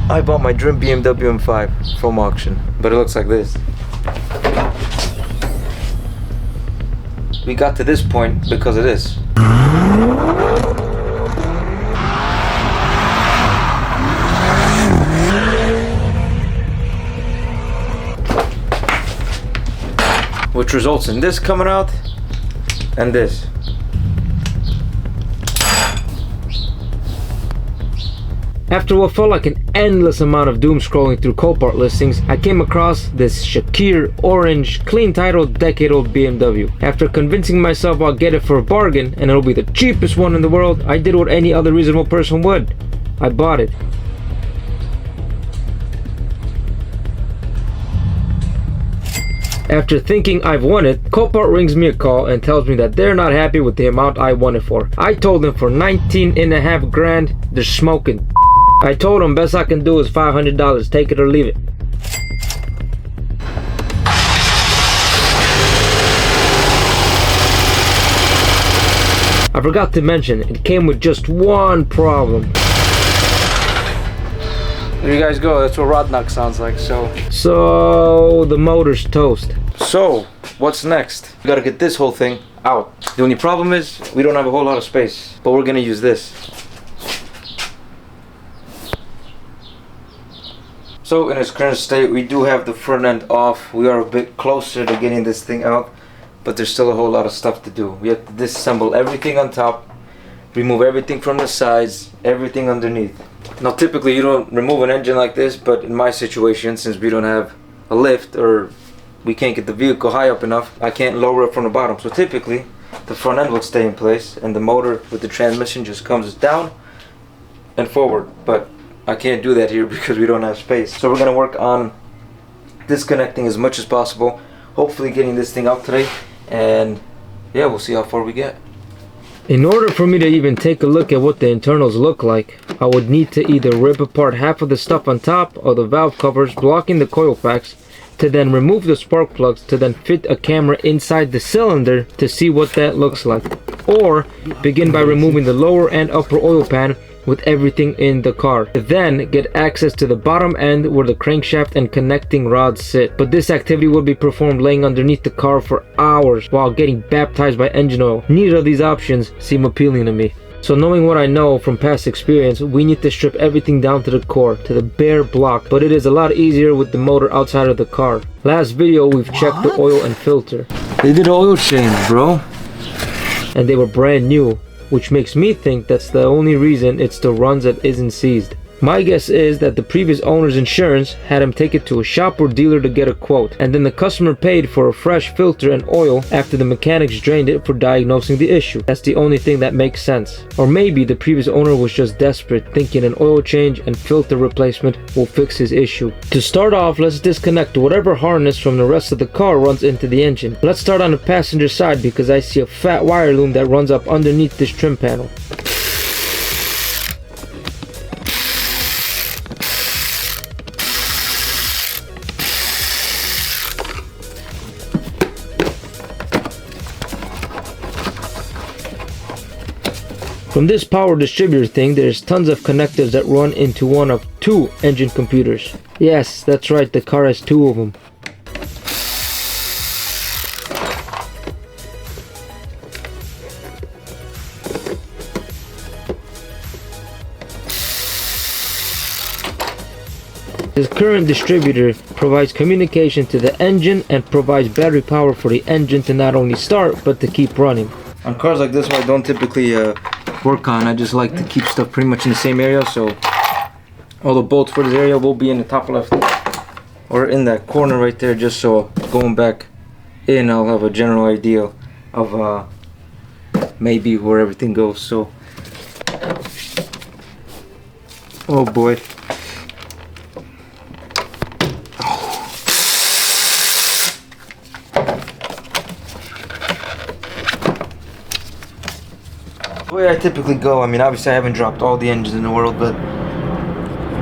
I bought my dream BMW M5 from auction, but it looks like this. We got to this point because of this. Which results in this coming out and this. After what felt like an endless amount of doom scrolling through Copart listings, I came across this Shakir orange, clean title, decade-old BMW. After convincing myself I'll get it for a bargain and it'll be the cheapest one in the world, I did what any other reasonable person would. I bought it. After thinking I've won it, Copart rings me a call and tells me that they're not happy with the amount I won it for. I told them for 19.5 grand, they're smoking. I told them best I can do is $500, take it or leave it. I forgot to mention, it came with just one problem. There you guys go, that's what rod knock sounds like, So the motor's toast. So, what's next? We gotta get this whole thing out. The only problem is, we don't have a whole lot of space, but we're gonna use this. So in its current state, we do have the front end off. We are a bit closer to getting this thing out, but there's still a whole lot of stuff to do. We have to disassemble everything on top, remove everything from the sides, everything underneath. Now typically you don't remove an engine like this, but in my situation, since we don't have a lift or we can't get the vehicle high up enough, I can't lower it from the bottom. So typically the front end will stay in place and the motor with the transmission just comes down and forward. But I can't do that here because we don't have space. So we're gonna work on disconnecting as much as possible, hopefully getting this thing out today, and yeah, we'll see how far we get. In order for me to even take a look at what the internals look like, I would need to either rip apart half of the stuff on top or the valve covers blocking the coil packs, to then remove the spark plugs, to then fit a camera inside the cylinder to see what that looks like, or begin by removing the lower and upper oil pan with everything in the car, then get access to the bottom end where the crankshaft and connecting rods sit. But this activity will be performed laying underneath the car for hours while getting baptized by engine oil. Neither of these options seem appealing to me. So knowing what I know from past experience, we need to strip everything down to the core, to the bare block, but it is a lot easier with the motor outside of the car. Last video we've checked the oil and filter. They did oil change, bro. And they were brand new, which makes me think that's the only reason it still runs and isn't seized. My guess is that the previous owner's insurance had him take it to a shop or dealer to get a quote, and then the customer paid for a fresh filter and oil after the mechanics drained it for diagnosing the issue. That's the only thing that makes sense. Or maybe the previous owner was just desperate, thinking an oil change and filter replacement will fix his issue. To start off, let's disconnect whatever harness from the rest of the car runs into the engine. Let's start on the passenger side because I see a fat wire loom that runs up underneath this trim panel. From this power distributor thing, there's tons of connectors that run into one of two engine computers. Yes, that's right, the car has two of them. This current distributor provides communication to the engine and provides battery power for the engine to not only start, but to keep running. On cars like this one, I don't typically work on. I just like to keep stuff pretty much in the same area, so all the bolts for this area will be in the top left or in that corner right there, just so going back in I'll have a general idea of maybe where everything goes. So oh boy. The way I typically go, I mean, obviously I haven't dropped all the engines in the world, but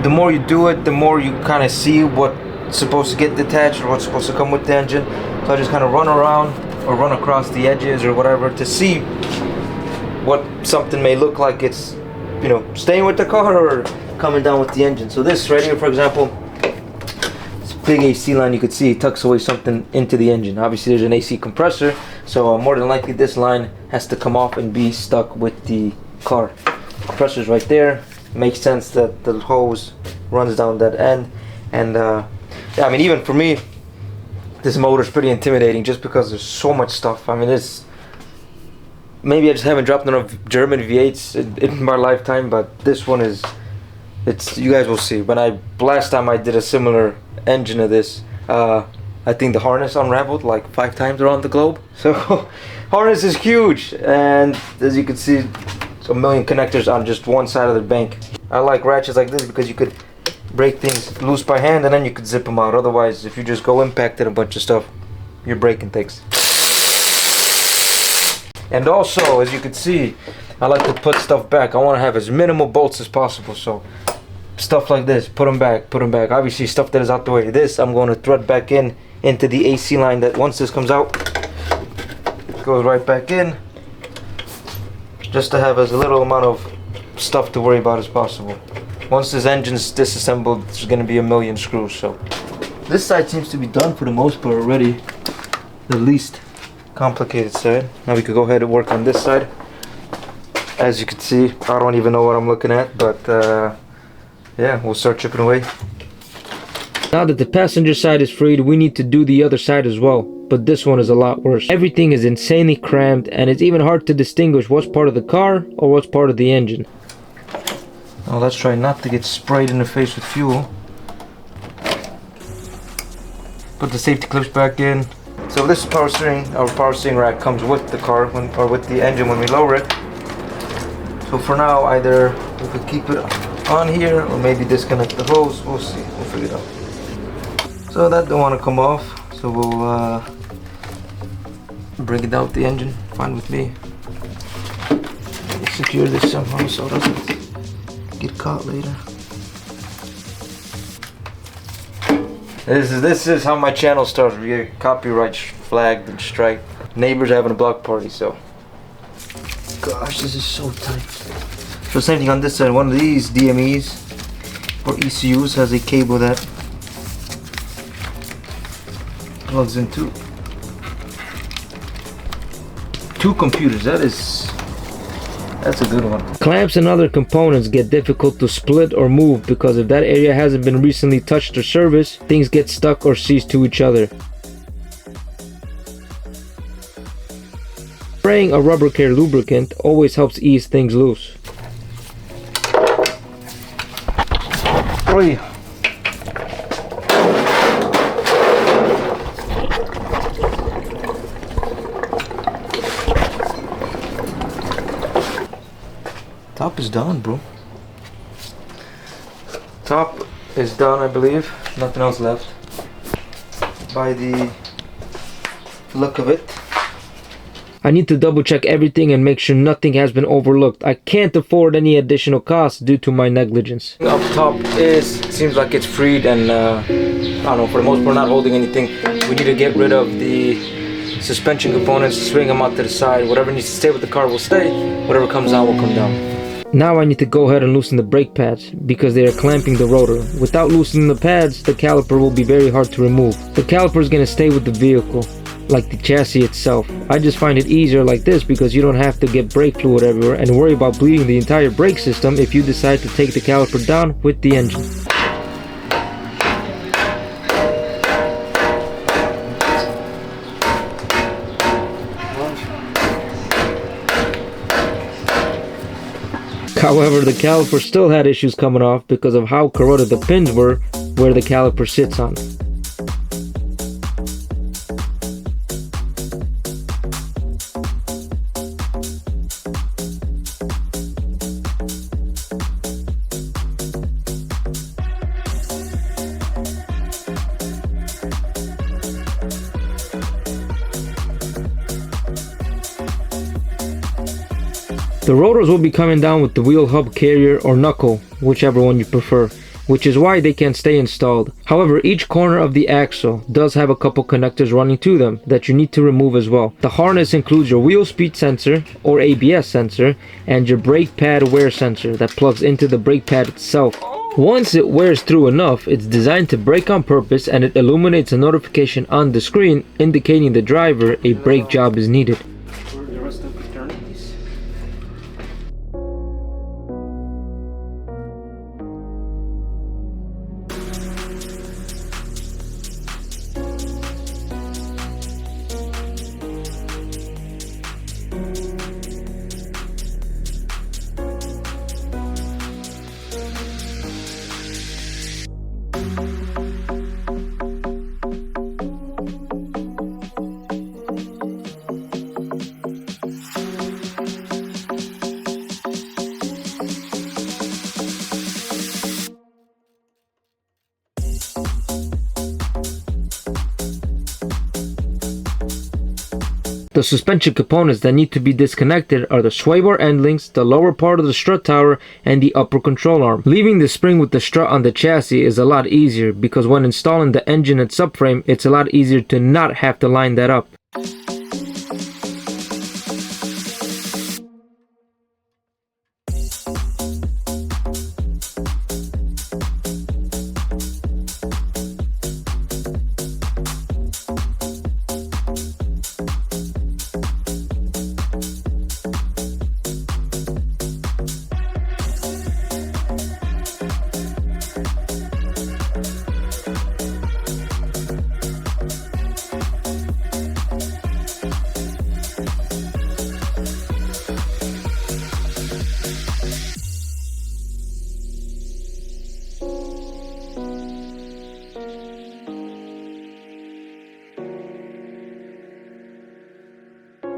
the more you do it, the more you kind of see what's supposed to get detached or what's supposed to come with the engine. So I just kind of run around or run across the edges or whatever to see what something may look like it's, you know, staying with the car or coming down with the engine. So this right here, for example, it's a big AC line. You could see it tucks away something into the engine. Obviously there's an AC compressor, so more than likely this line has to come off and be stuck with the car. Compressor's right there. Makes sense that the hose runs down that end. And yeah, I mean, even for me, this motor's pretty intimidating just because there's so much stuff. I mean, it's maybe I just haven't dropped enough German V8s in my lifetime, but this one is, it's, you guys will see. When last time I did a similar engine of this, I think the harness unraveled like 5 times around the globe. So harness is huge, and as you can see, a million connectors on just one side of the bank. I like ratchets like this because you could break things loose by hand and then you could zip them out. Otherwise, if you just go impacting a bunch of stuff, you're breaking things. And also, as you can see, I like to put stuff back. I want to have as minimal bolts as possible. So stuff like this, put them back, put them back. Obviously stuff that is out the way. This I'm going to thread back in into the AC line that once this comes out, goes right back in, just to have as little amount of stuff to worry about as possible. Once this engine's disassembled, there's going to be a million screws. So this side seems to be done for the most part already, the least complicated side. Now we could go ahead and work on this side. As you can see, I don't even know what I'm looking at, but yeah, we'll start chipping away. Now that the passenger side is freed, we need to do the other side as well, but this one is a lot worse. Everything is insanely crammed, and it's even hard to distinguish what's part of the car or what's part of the engine. Now let's try not to get sprayed in the face with fuel. Put the safety clips back in. So this power steering, our power steering rack comes with the car, or with the engine when we lower it. So for now, either we could keep it on here or maybe disconnect the hose. We'll see, we'll figure it out. So that don't want to come off, so we'll bring it down with the engine. Fine with me. Secure this somehow so it doesn't get caught later. This is how my channel started. We get copyright flagged and striked. Neighbors having a block party, so. Gosh, this is so tight. So same thing on this side. One of these DMEs or ECUs has a cable that plugs into 2 computers. That's a good one. Clamps and other components get difficult to split or move because if that area hasn't been recently touched or serviced, things get stuck or seized to each other. Spraying a rubber care lubricant always helps ease things loose. Oi. Top is done, bro. Top is done, I believe. Nothing else left. By the look of it. I need to double check everything and make sure nothing has been overlooked. I can't afford any additional costs due to my negligence. Up top seems like it's freed, and I don't know, for the most part not holding anything. We need to get rid of the suspension components, swing them out to the side. Whatever needs to stay with the car will stay. Whatever comes down will come down. Now I need to go ahead and loosen the brake pads because they are clamping the rotor. Without loosening the pads, the caliper will be very hard to remove. The caliper is going to stay with the vehicle, like the chassis itself. I just find it easier like this because you don't have to get brake fluid everywhere and worry about bleeding the entire brake system if you decide to take the caliper down with the engine. However, the caliper still had issues coming off because of how corroded the pins were where the caliper sits on. The rotors will be coming down with the wheel hub carrier or knuckle, whichever one you prefer. which is why they can stay installed. However, each corner of the axle does have a couple connectors running to them that you need to remove as well. The harness includes your wheel speed sensor or ABS sensor and your brake pad wear sensor that plugs into the brake pad itself. Once it wears through enough, it's designed to brake on purpose, and it illuminates a notification on the screen indicating the driver a brake job is needed. The suspension components that need to be disconnected are the sway bar end links, the lower part of the strut tower, and the upper control arm. Leaving the spring with the strut on the chassis is a lot easier because when installing the engine and subframe, it's a lot easier to not have to line that up.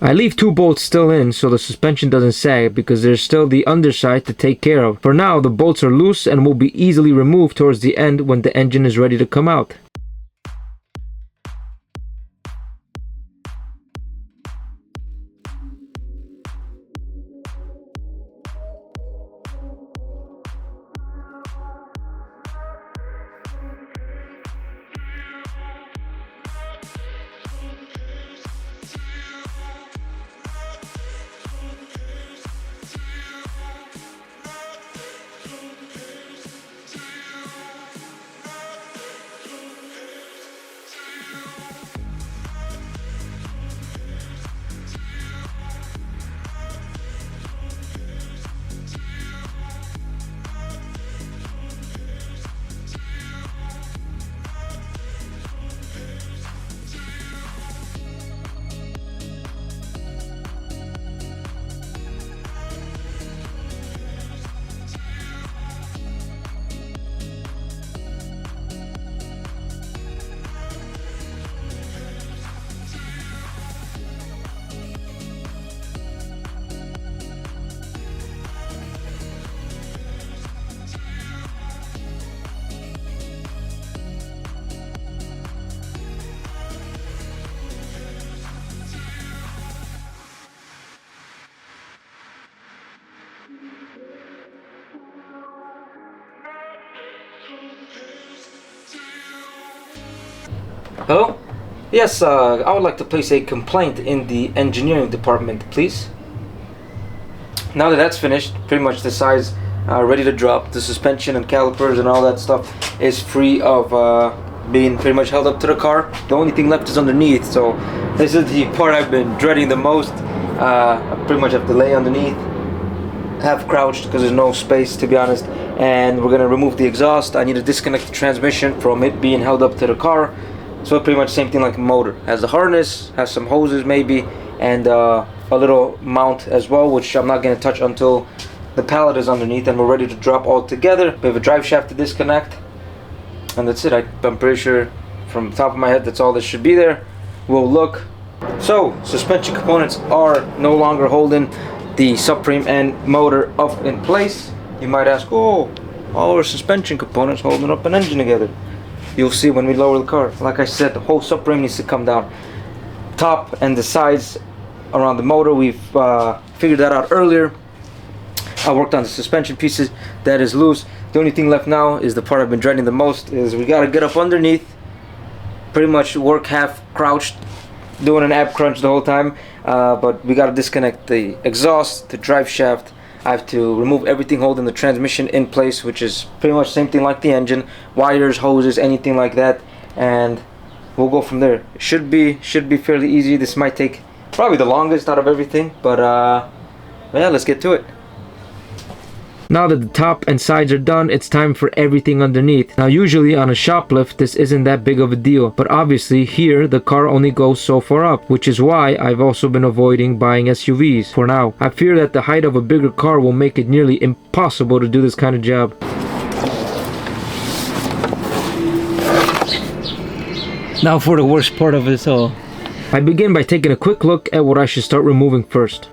I leave 2 bolts still in so the suspension doesn't sag because there's still the underside to take care of. For now, the bolts are loose and will be easily removed towards the end when the engine is ready to come out. Hello? Yes, I would like to place a complaint in the engineering department, please. Now that that's finished, pretty much the sides are ready to drop. The suspension and calipers and all that stuff is free of being pretty much held up to the car. The only thing left is underneath, so this is the part I've been dreading the most. I pretty much have to lay underneath, half crouched because there's no space, to be honest, and we're gonna remove the exhaust. I need to disconnect the transmission from it being held up to the car. So pretty much same thing like a motor. Has a harness, has some hoses maybe, and a little mount as well, which I'm not gonna touch until the pallet is underneath and we're ready to drop all together. We have a drive shaft to disconnect, and that's it. I'm pretty sure from the top of my head that's all that should be there. We'll look. So suspension components are no longer holding the subframe and motor up in place. You might ask, oh, all our suspension components holding up an engine together. You'll see when we lower the car. Like I said, the whole subframe needs to come down. Top and the sides around the motor, we've figured that out earlier. I worked on the suspension pieces. That is loose. The only thing left now is the part I've been dreading the most, is we gotta get up underneath, pretty much work half crouched, doing an ab crunch the whole time, but we gotta disconnect the exhaust, the drive shaft. I have to remove everything holding the transmission in place, which is pretty much the same thing like the engine, wires, hoses, anything like that, and we'll go from there. It should be fairly easy. This might take probably the longest out of everything, but yeah, let's get to it. Now that the top and sides are done, it's time for everything underneath. Now usually on a shoplift this isn't that big of a deal, but obviously here the car only goes so far up, which is why I've also been avoiding buying SUVs for now. I fear that the height of a bigger car will make it nearly impossible to do this kind of job. Now for the worst part of it all. I begin by taking a quick look at what I should start removing first.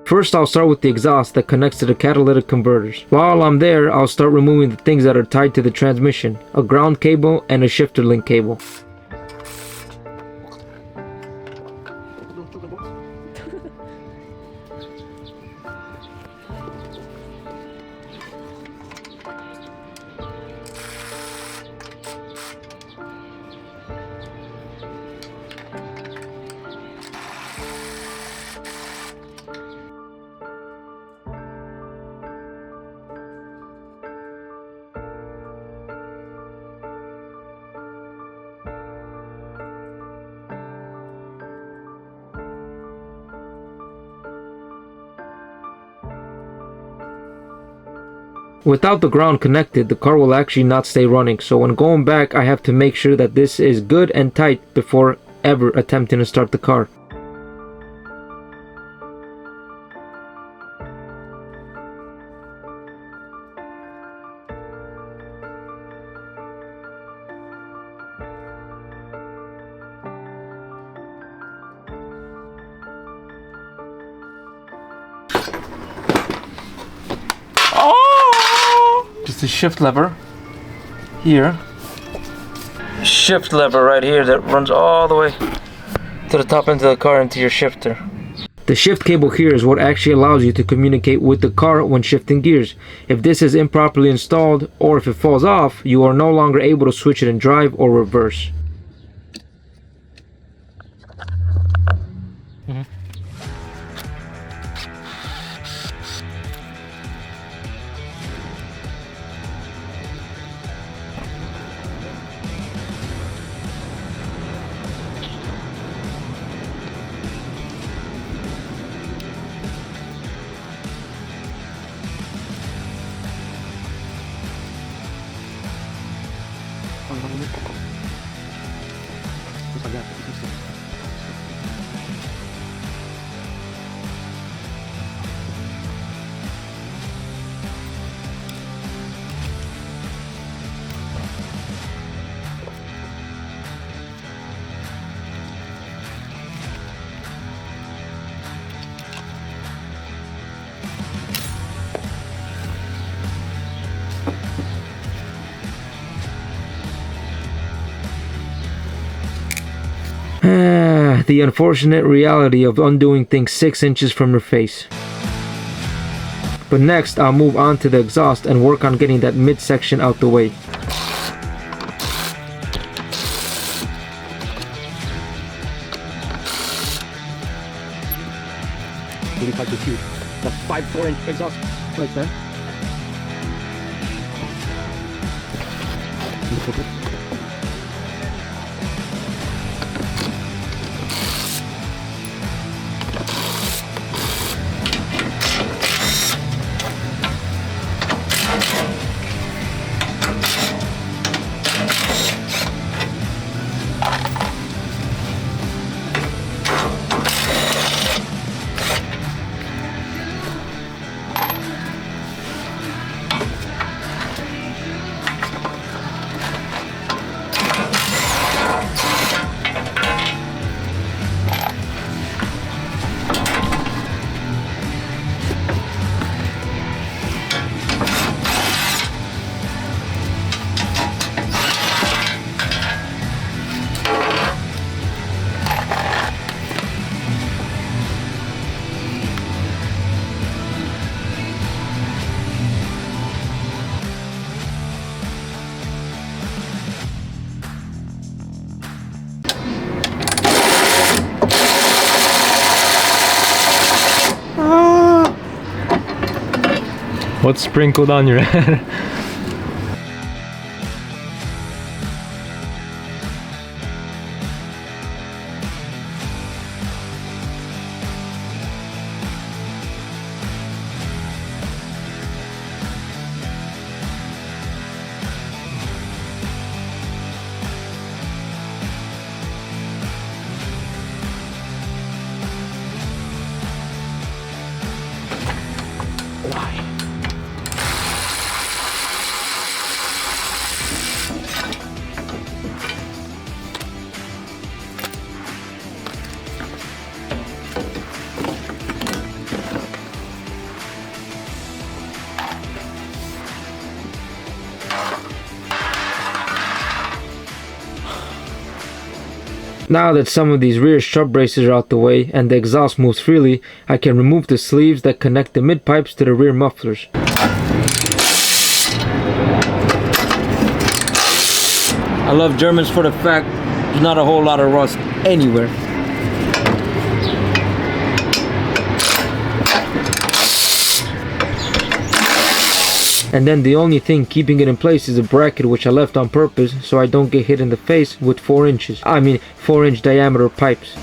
First, I'll start with the exhaust that connects to the catalytic converters. While I'm there, I'll start removing the things that are tied to the transmission, a ground cable and a shifter link cable. Without the ground connected, the car will actually not stay running, so when going back I have to make sure that this is good and tight before ever attempting to start the car. The shift lever here, shift lever right here that runs all the way to the top end of the car into your shifter. The shift cable here is what actually allows you to communicate with the car when shifting gears. If this is improperly installed or if it falls off, you are no longer able to switch it in drive or reverse. The unfortunate reality of undoing things 6 inches from your face. But next, I'll move on to the exhaust and work on getting that midsection out the way. Really quite huge. The 5-4 inch exhaust right there. What's sprinkled on your head? Now that some of these rear strut braces are out the way and the exhaust moves freely, I can remove the sleeves that connect the mid pipes to the rear mufflers. I love Germans for the fact there's not a whole lot of rust anywhere. And then the only thing keeping it in place is a bracket which I left on purpose so I don't get hit in the face with 4 inch diameter pipes.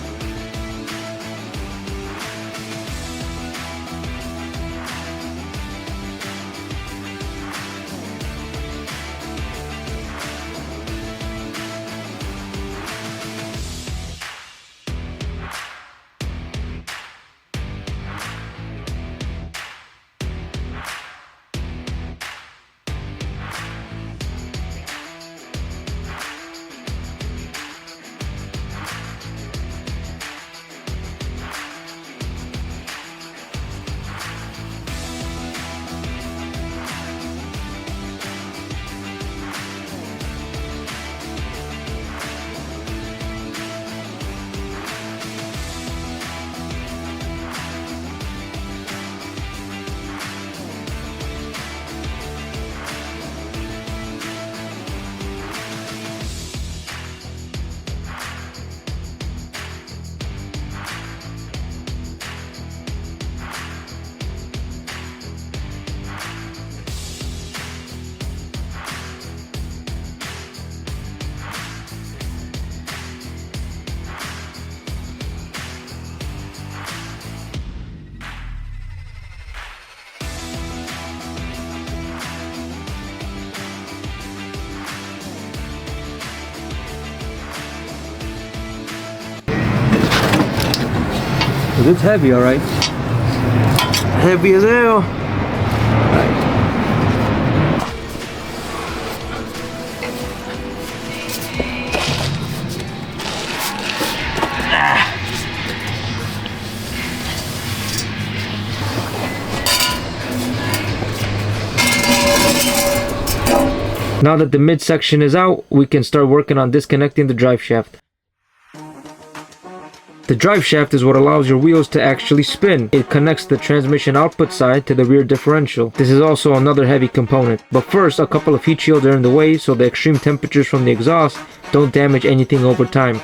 It's heavy, alright. Heavy as hell. Now that the midsection is out, we can start working on disconnecting the drive shaft. The drive shaft is what allows your wheels to actually spin. It connects the transmission output side to the rear differential. This is also another heavy component. But first, a couple of heat shields are in the way so the extreme temperatures from the exhaust don't damage anything over time.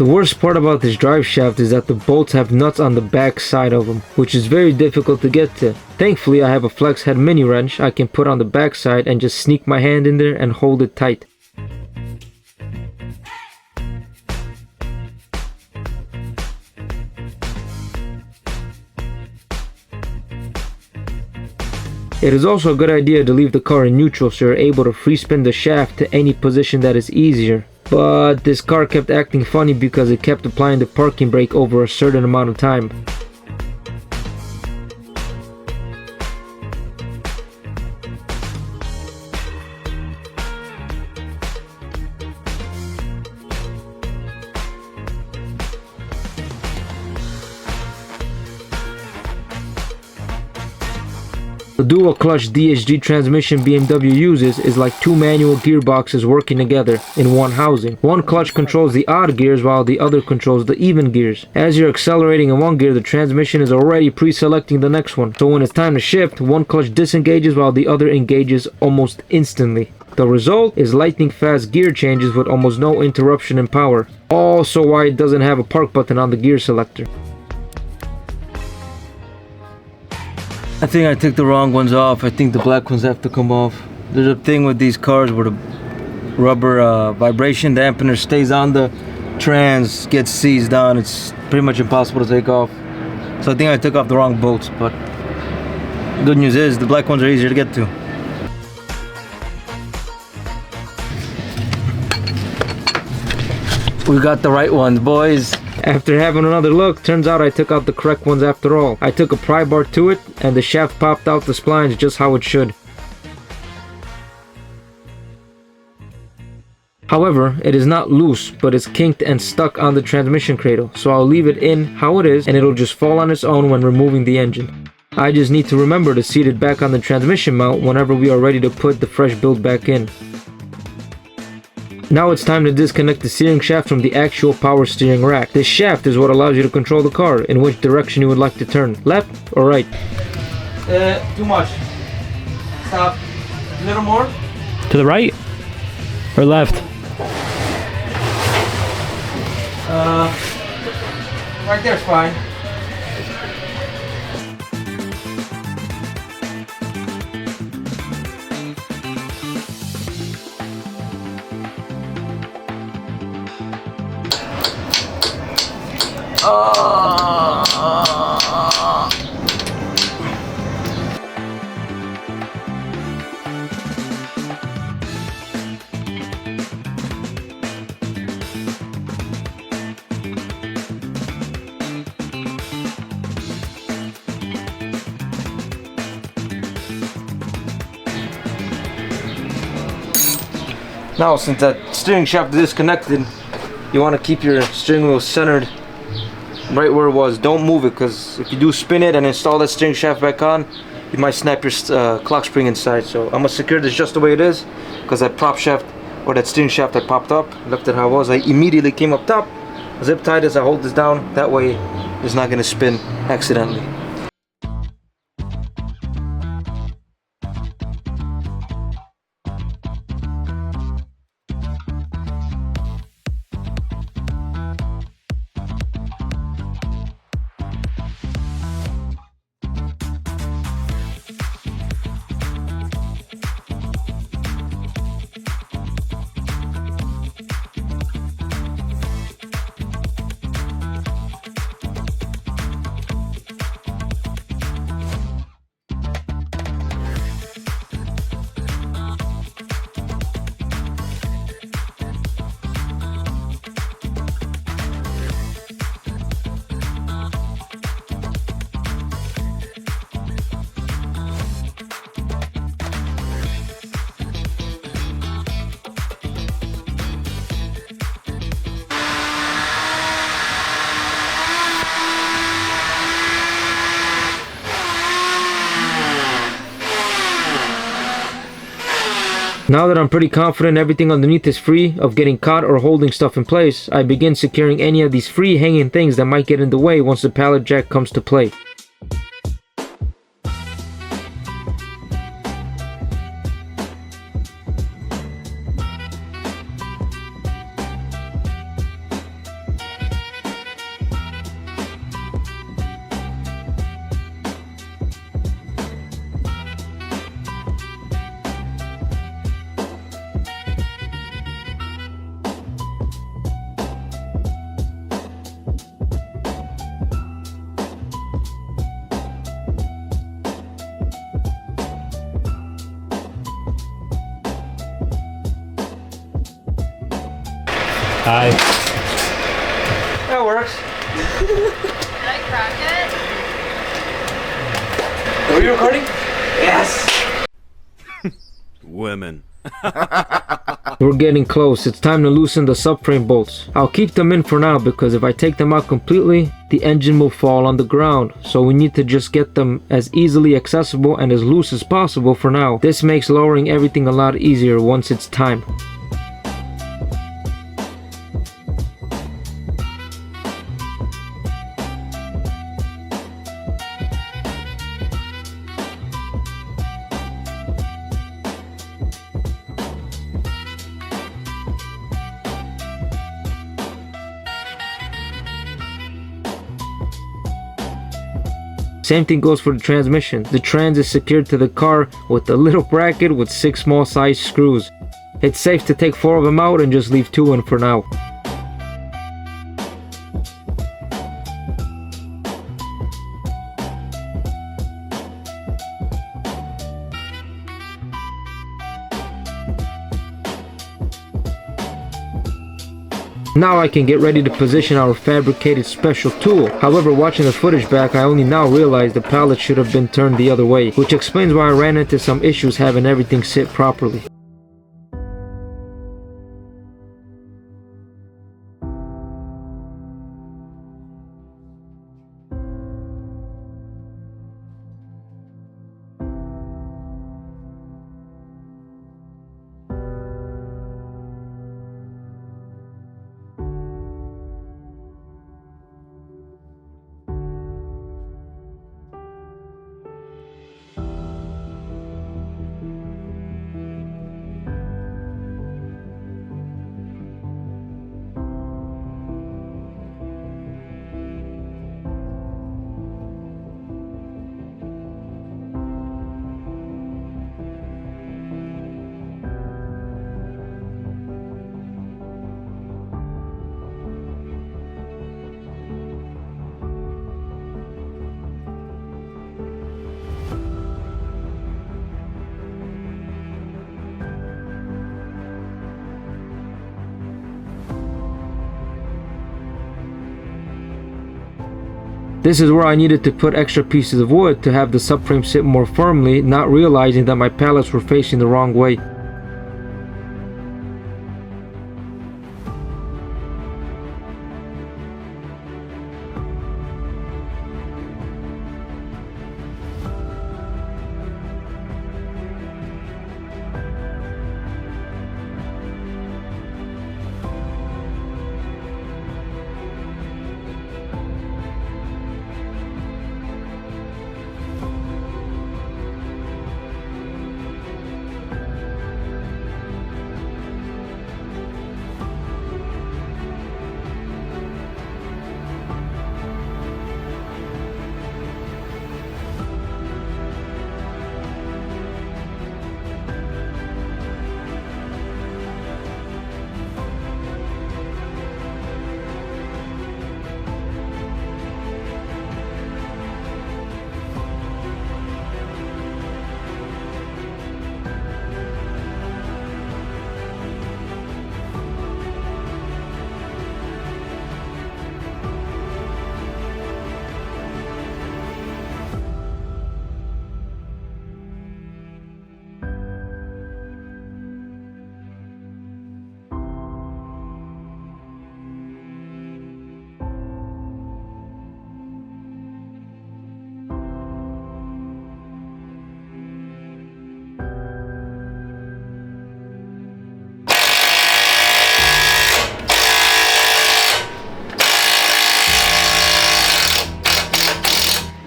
The worst part about this drive shaft is that the bolts have nuts on the back side of them, which is very difficult to get to. Thankfully, I have a flex head mini wrench I can put on the back side and just sneak my hand in there and hold it tight. It is also a good idea to leave the car in neutral so you're able to free spin the shaft to any position that is easier. But this car kept acting funny because it kept applying the parking brake over a certain amount of time. The dual clutch DHG transmission BMW uses is like two manual gearboxes working together in one housing. One clutch controls the odd gears while the other controls the even gears. As you're accelerating in one gear, the transmission is already pre-selecting the next one. So when it's time to shift, one clutch disengages while the other engages almost instantly. The result is lightning fast gear changes with almost no interruption in power. Also why it doesn't have a park button on the gear selector. I think I took the wrong ones off. I think the black ones have to come off. There's a thing with these cars where the rubber vibration dampener stays on the trans, gets seized on. It's pretty much impossible to take off. So I think I took off the wrong bolts, but good news is the black ones are easier to get to. We got the right ones, boys. After having another look, turns out I took out the correct ones after all. I took a pry bar to it, and the shaft popped out the splines just how it should. However, it is not loose, but it's kinked and stuck on the transmission cradle, so I'll leave it in how it is, and it'll just fall on its own when removing the engine. I just need to remember to seat it back on the transmission mount whenever we are ready to put the fresh build back in. Now it's time to disconnect the steering shaft from the actual power steering rack. This shaft is what allows you to control the car in which direction you would like to turn, left or right. Too much. Stop. A little more. To the right or left? Right there's fine. Now, since that steering shaft is disconnected, you want to keep your steering wheel centered right where it was. Don't move it, because if you do spin it and install that steering shaft back on, you might snap your clock spring inside. So I'm gonna secure this just the way it is, because that prop shaft or that steering shaft that popped up, left it how it was. I immediately came up top, zip tied as I hold this down. That way it's not gonna spin accidentally. Now that I'm pretty confident everything underneath is free of getting caught or holding stuff in place, I begin securing any of these free hanging things that might get in the way once the pallet jack comes to play. Hi. That works. Did I crack it? Are you recording? Yes. Women. We're getting close. It's time to loosen the subframe bolts. I'll keep them in for now because if I take them out completely, the engine will fall on the ground. So we need to just get them as easily accessible and as loose as possible for now. This makes lowering everything a lot easier once it's time. Same thing goes for the transmission. The trans is secured to the car with a little bracket with 6 small size screws. It's safe to take 4 of them out and just leave 2 in for now. Now I can get ready to position our fabricated special tool. However, watching the footage back, I only now realize the pallet should have been turned the other way, which explains why I ran into some issues having everything sit properly. This is where I needed to put extra pieces of wood to have the subframe sit more firmly, not realizing that my pallets were facing the wrong way.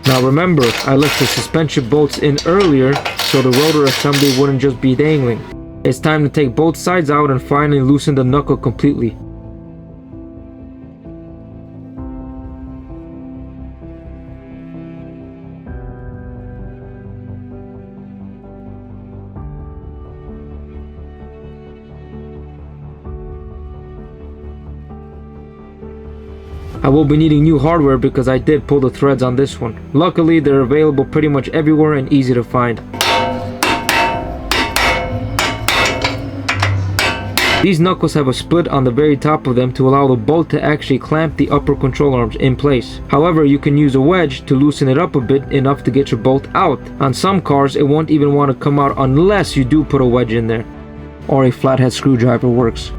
Now remember, I left the suspension bolts in earlier so the rotor assembly wouldn't just be dangling. It's time to take both sides out and finally loosen the knuckle completely. I will be needing new hardware because I did pull the threads on this one. Luckily, they're available pretty much everywhere and easy to find. These knuckles have a split on the very top of them to allow the bolt to actually clamp the upper control arms in place. However, you can use a wedge to loosen it up a bit enough to get your bolt out. On some cars, it won't even want to come out unless you do put a wedge in there. Or a flathead screwdriver works.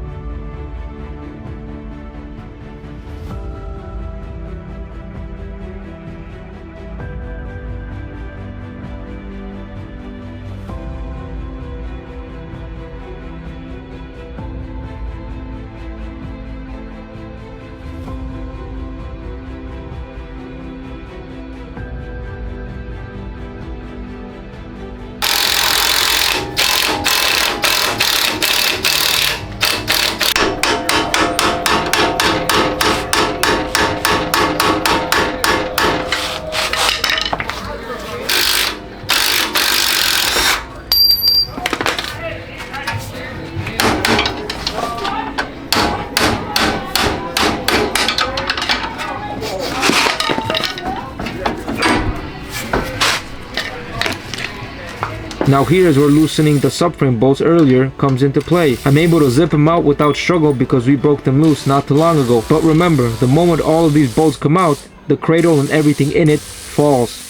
Now here is where loosening the subframe bolts earlier comes into play. I'm able to zip them out without struggle because we broke them loose not too long ago. But remember, the moment all of these bolts come out, the cradle and everything in it falls.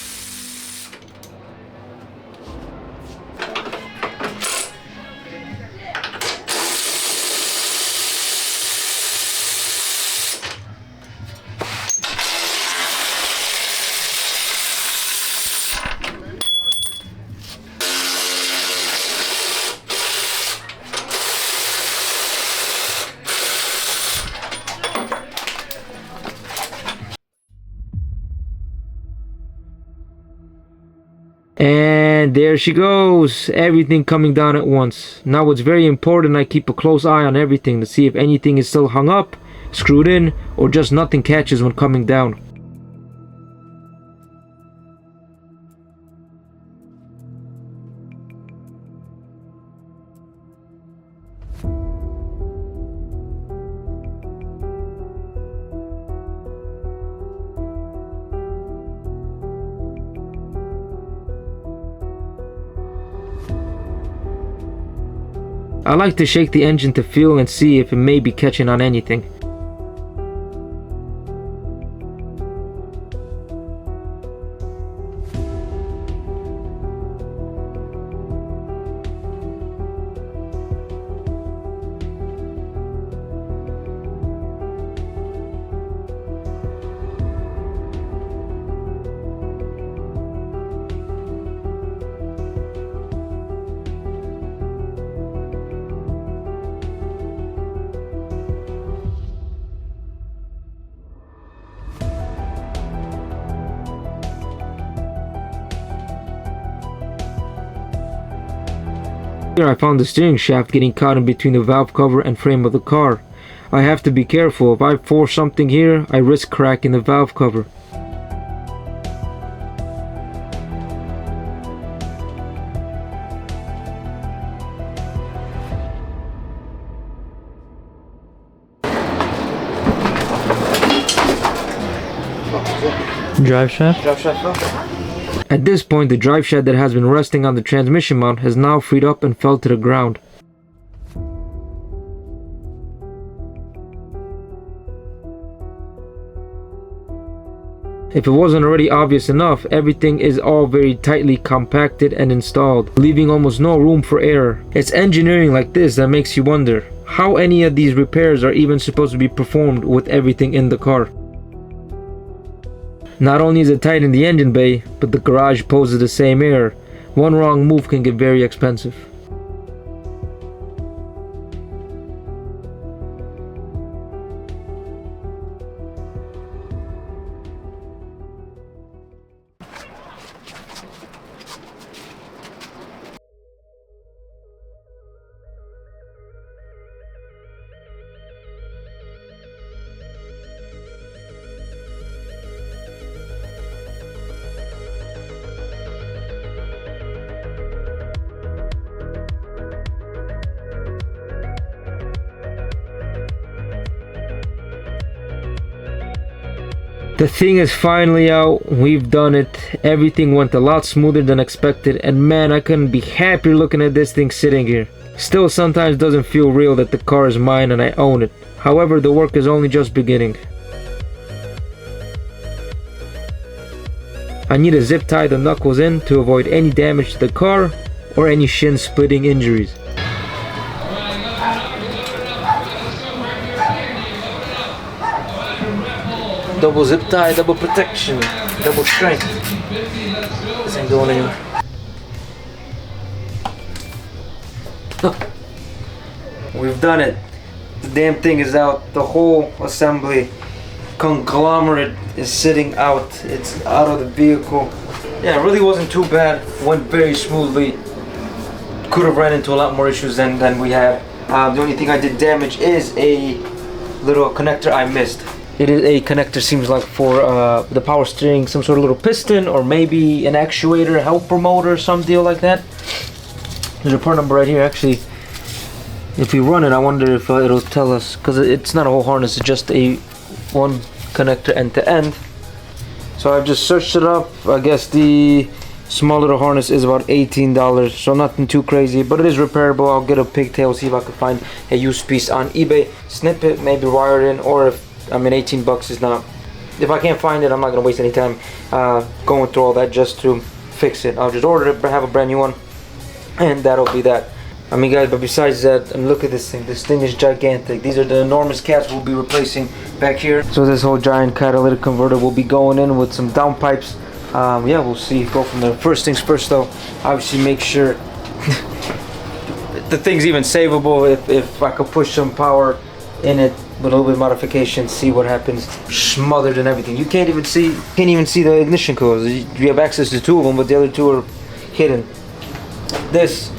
And there she goes, everything coming down at once. Now it's very important I keep a close eye on everything to see if anything is still hung up, screwed in, or just nothing catches when coming down. I like to shake the engine to feel and see if it may be catching on anything. Here I found the steering shaft getting caught in between the valve cover and frame of the car. I have to be careful. If I force something here, I risk cracking the valve cover. Drive shaft? Drive shaft fell? At this point, the drive shaft that has been resting on the transmission mount has now freed up and fell to the ground. If it wasn't already obvious enough, everything is all very tightly compacted and installed, leaving almost no room for error. It's engineering like this that makes you wonder how any of these repairs are even supposed to be performed with everything in the car. Not only is it tight in the engine bay, but the garage poses the same error. One wrong move can get very expensive. The thing is finally out. We've done it. Everything went a lot smoother than expected, and man, I couldn't be happier looking at this thing sitting here. Still, sometimes doesn't feel real that the car is mine and I own it. However, the work is only just beginning. I need to zip tie the knuckles in to avoid any damage to the car or any shin splitting injuries. Double zip tie, double protection, double strength. This ain't going anywhere. We've done it. The damn thing is out. The whole assembly conglomerate is sitting out. It's out of the vehicle. Yeah, it really wasn't too bad. Went very smoothly. Could have ran into a lot more issues than we had. The only thing I did damage is a little connector I missed. It is a connector, seems like, for the power steering, some sort of little piston, or maybe an actuator, helper motor, some deal like that. There's a part number right here. Actually, if we run it, I wonder if it'll tell us, because it's not a whole harness, it's just a one connector end to end. So I've just searched it up. I guess the small little harness is about $18, so nothing too crazy, but it is repairable. I'll get a pigtail, see if I can find a used piece on eBay, snip it, maybe wire it in, or if, I mean, 18 bucks is not, if I can't find it, I'm not gonna waste any time going through all that just to fix it. I'll just order it, have a brand new one, and that'll be that. I mean, guys, but besides that, and look at this thing. This thing is gigantic. These are the enormous cats we'll be replacing back here. So this whole giant catalytic converter will be going in with some downpipes. Yeah, we'll see. Go from there. First things first, though. Obviously, make sure the thing's even savable. If I could push some power in it with a little bit of modification, see what happens. Smothered and everything. You can't even see the ignition coils. You have access to two of them, but the other two are hidden. This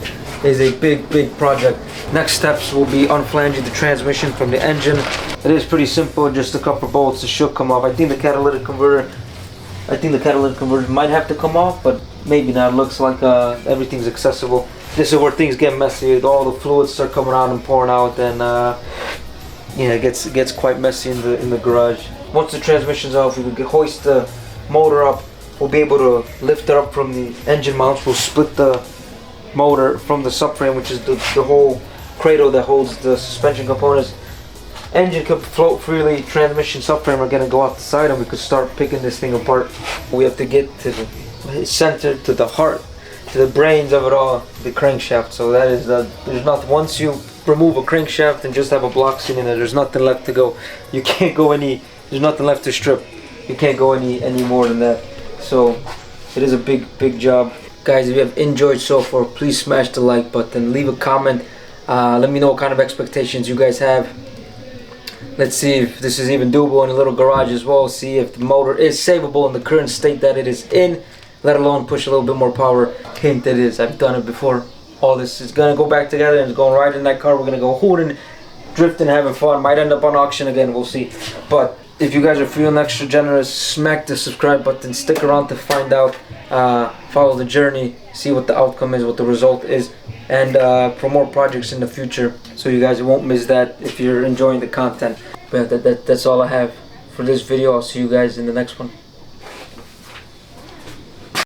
is a big project. Next steps will be unflanging the transmission from the engine. It is pretty simple, just a couple bolts. It should come off. I think the catalytic converter might have to come off, but maybe not. It looks like everything's accessible. This is where things get messy. All the fluids start coming out and pouring out, and yeah, it gets quite messy in the garage. Once the transmission's off, we can hoist the motor up. We'll be able to lift it up from the engine mounts. We'll split the motor from the subframe, which is the whole cradle that holds the suspension components. Engine can float freely. Transmission, subframe are gonna go out the side, and we could start picking this thing apart. We have to get to the center, to the heart, to the brains of it all, the crankshaft. So that is there's nothing. Once you remove a crankshaft and just have a block sitting there, there's nothing left to go. You can't go any. There's nothing left to strip. You can't go any more than that. So it is a big job. Guys, if you have enjoyed so far, please smash the like button, leave a comment, let me know what kind of expectations you guys have. Let's see if this is even doable in a little garage as well. See if the motor is savable in the current state that it is in, let alone push a little bit more power. Hint, it is. I've done it before. All this is gonna go back together and it's going right in that car. We're gonna go hooting, drifting, having fun. Might end up on auction again, we'll see. But if you guys are feeling extra generous, smack the subscribe button, stick around to find out, follow the journey, see what the outcome is, what the result is, and for more projects in the future, so you guys won't miss that if you're enjoying the content. But that's all I have for this video. I'll see you guys in the next one.